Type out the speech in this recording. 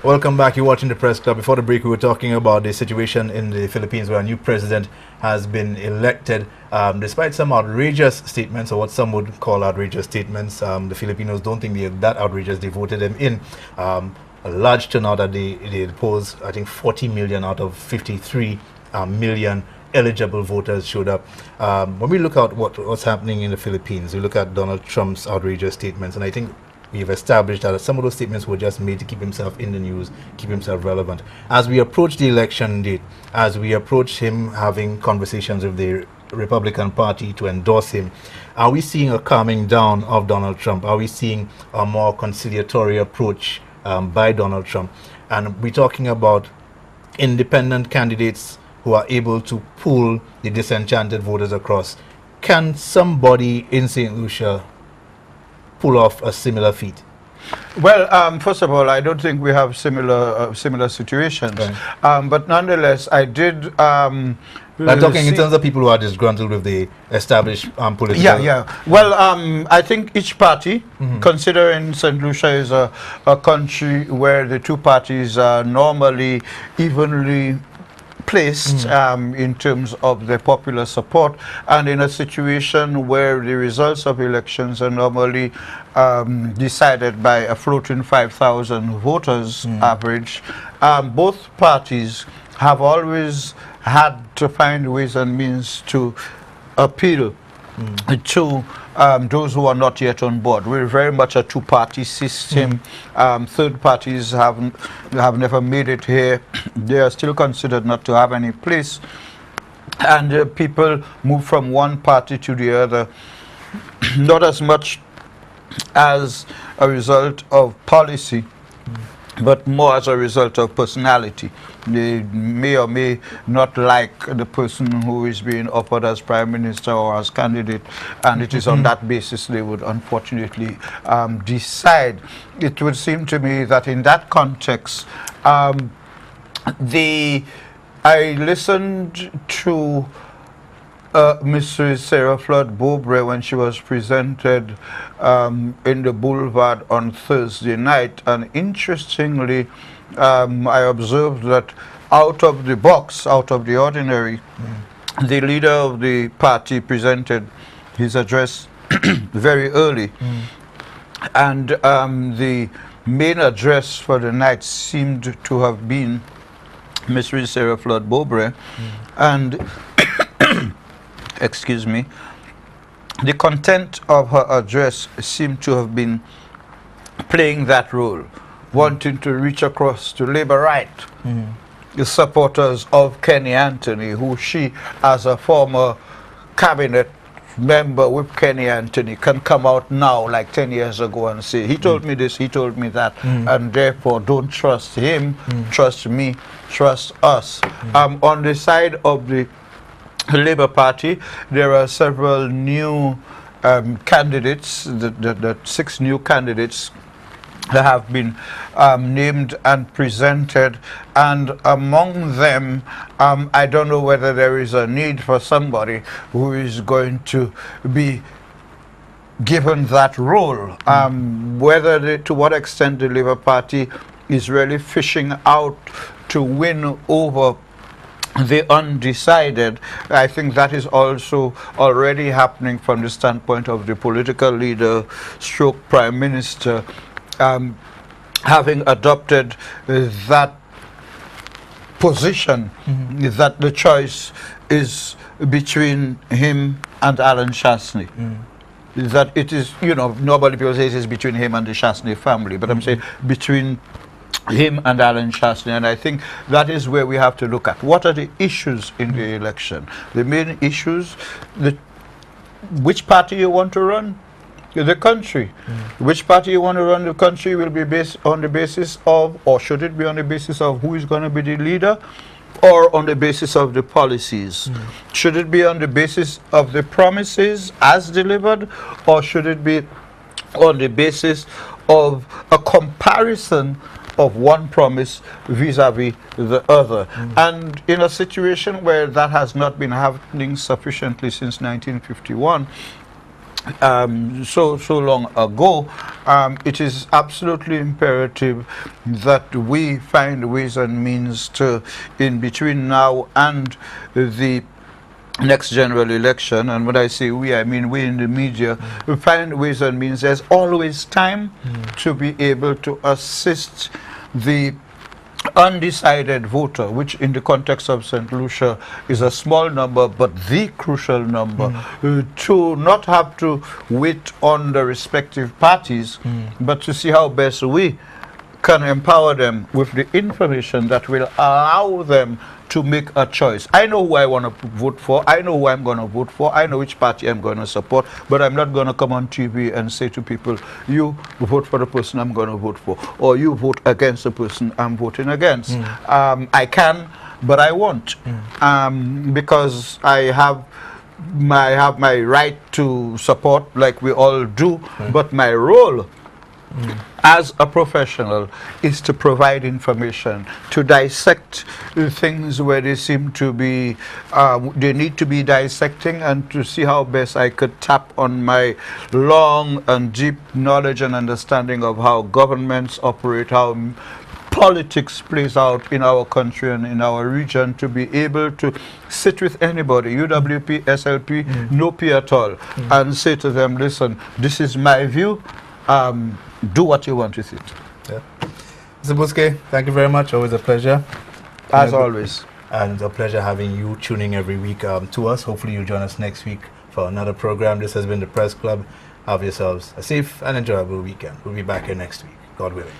Welcome back. You're watching the Press Club. Before the break, we were talking about the situation in the Philippines where a new president has been elected. Despite some outrageous statements, or what some would call outrageous statements, the Filipinos don't think they're that outrageous. They voted him in. A large turnout that they posed, I think 40 million out of 53 million eligible voters showed up. When we look at what's happening in the Philippines, we look at Donald Trump's outrageous statements, and I think we've established that some of those statements were just made to keep himself in the news, keep himself relevant. As we approach the election date, as we approach him having conversations with the Republican Party to endorse him, are we seeing a calming down of Donald Trump? Are we seeing a more conciliatory approach by Donald Trump? And we're talking about independent candidates who are able to pull the disenchanted voters across. Can somebody in St. Lucia pull off a similar feat? Well, first of all, I don't think we have similar situations. Right. But nonetheless, I did. I'm talking in terms of people who are disgruntled with the established political. Yeah. Well, I think each party, considering St. Lucia is a country where the two parties are normally evenly placed in terms of the popular support, and in a situation where the results of elections are normally decided by a floating 5,000 voters average, both parties have always had to find ways and means to appeal to those who are not yet on board. We're very much a two-party system. Third parties have never made it here. They are still considered not to have any place. And people move from one party to the other, not as much as a result of policy, but more as a result of personality. They may or may not like the person who is being offered as prime minister or as candidate, and it is on that basis they would unfortunately decide. It would seem to me that in that context, I listened to Mrs. Sarah Flood Bobre when she was presented in the Boulevard on Thursday night, and interestingly, I observed that out of the box, out of the ordinary, the leader of the party presented his address very early, and the main address for the night seemed to have been Mrs. Sarah Flood Bobre, and excuse me, the content of her address seemed to have been playing that role, wanting to reach across to Labour Right, the supporters of Kenny Anthony, who she, as a former cabinet member with Kenny Anthony, can come out now like 10 years ago and say, he told me this, he told me that, and therefore don't trust him, trust me, trust us. On the side of the Labour Party, there are several new candidates, the 6 new candidates that have been named and presented, and among them, I don't know whether there is a need for somebody who is going to be given that role, to what extent the Labour Party is really fishing out to win over the undecided. I think that is also already happening from the standpoint of the political leader stroke prime minister, having adopted that position, that the choice is between him and Alan Chastanet. That it is, nobody people say it is between him and the Chastanet family, but I'm saying between him and Alan Chastanet, and I think that is where we have to look at. What are the issues in the election? The main issues, which party you want to run? The country. Which party you want to run the country will be based on the basis of, or should it be on the basis of who is going to be the leader, or on the basis of the policies? Should it be on the basis of the promises as delivered, or should it be on the basis of a comparison of one promise vis-a-vis the other? And in a situation where that has not been happening sufficiently since 1951, so long ago, it is absolutely imperative that we find ways and means to, in between now and the next general election, and when I say we, I mean we in the media, we find ways and means. There's always time to be able to assist the undecided voter, which in the context of St. Lucia is a small number but the crucial number, to not have to wait on the respective parties, but to see how best we can empower them with the information that will allow them to make a choice. I know who I want to vote for. I know who I'm going to vote for. I know which party I'm going to support. But I'm not going to come on TV and say to people, you vote for the person I'm going to vote for, or you vote against the person I'm voting against. I can, but I won't, because I have my right to support, like we all do. But my role as a professional is to provide information, to dissect things where they seem to be, they need to be dissecting, and to see how best I could tap on my long and deep knowledge and understanding of how governments operate, how politics plays out in our country and in our region, to be able to sit with anybody, UWP, SLP, no P at all, and say to them, listen, this is my view, do what you want with it. Yeah. Mr. Buske, thank you very much. Always a pleasure. As always. And it's a pleasure having you tuning every week to us. Hopefully you'll join us next week for another program. This has been the Press Club. Have yourselves a safe and enjoyable weekend. We'll be back here next week, God willing.